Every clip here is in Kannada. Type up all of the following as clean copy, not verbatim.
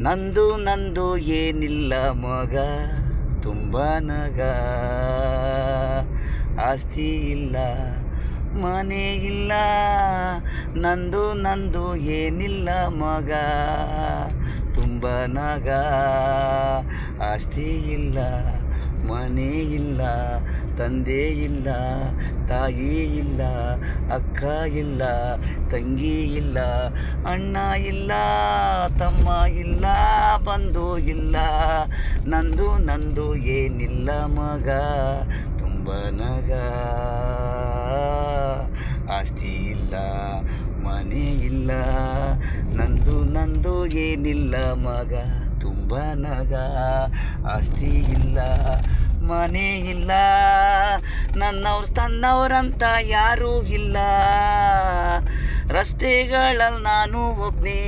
ನಂದು ನಂದು ಏನಿಲ್ಲ ಮಗ, ತುಂಬ ನಗ. ಆಸ್ತಿ ಇಲ್ಲ, ಮನೆ ಇಲ್ಲ. ನಂದು ನಂದು ಏನಿಲ್ಲ ಮಗ, ತುಂಬ ನಗ. ಆಸ್ತಿ ಇಲ್ಲ, ಮನೆ ಇಲ್ಲ, ತಂದೆ ಇಲ್ಲ, ತಾಯಿ ಇಲ್ಲ, ಅಕ್ಕ ಇಲ್ಲ, ತಂಗಿ ಇಲ್ಲ, ಅಣ್ಣ ಇಲ್ಲ, ತಮ್ಮ ಇಲ್ಲ, ಬಂಧು ಇಲ್ಲ. ನಂದು ನಂದು ಏನಿಲ್ಲ ಮಗ, ತುಂಬ ನಗ. ಆಸ್ತಿ ಇಲ್ಲ, ಮನೆ ಇಲ್ಲ. ನಂದು ನಂದು ಏನಿಲ್ಲ ಮಗ, ತುಂಬ ನಗ. ಆಸ್ತಿ ಇಲ್ಲ, ಮನೆ ಇಲ್ಲ. ನನ್ನವ್ರು ತನ್ನವ್ರಂತ ಯಾರೂ ಇಲ್ಲ. ರಸ್ತೆಗಳಲ್ಲಿ ನಾನು ಒಬ್ಬನೇ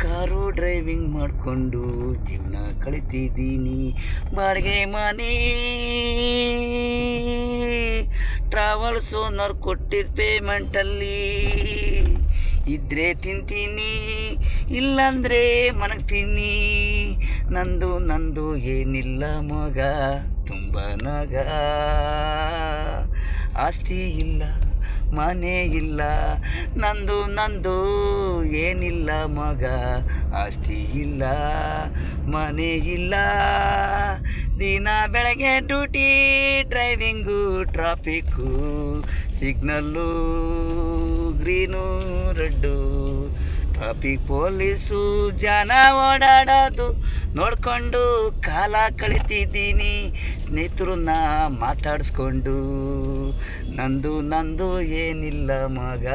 ಕಾರು ಡ್ರೈವಿಂಗ್ ಮಾಡಿಕೊಂಡು ಜೀವನ ಕಳಿತಿದ್ದೀನಿ. ಬಾಡಿಗೆ ಮನೆ, ಟ್ರಾವೆಲ್ಸ್ ಓನರ್ ಕೊಟ್ಟಿದ್ದ ಪೇಮೆಂಟಲ್ಲಿ ಇದ್ರೆ ತಿಂತೀನಿ, ಇಲ್ಲಂದರೆ ಮನಗ್ತೀನಿ. ನಂದು ನಂದು ಏನಿಲ್ಲ ಮಗ, ತುಂಬ ನಗ. ಆಸ್ತಿ ಇಲ್ಲ, ಮನೆ ಇಲ್ಲ. ನಂದು ನಂದು ಏನಿಲ್ಲ ಮಗ, ಆಸ್ತಿ ಇಲ್ಲ, ಮನೆ ಇಲ್ಲ. ದಿನ ಬೆಳಗ್ಗೆ duty, driving, traffic, signal, green red, traffic police, ಜನ ಓಡಾಡೋದು ನೋಡಿಕೊಂಡು ಕಾಲ ಕಳಿತಿದ್ದೀನಿ. ಸ್ನೇಹಿತರನ್ನ ಮಾತಾಡಿಸ್ಕೊಂಡು. ನಂದು ನಂದು ಏನಿಲ್ಲ ಮಗ.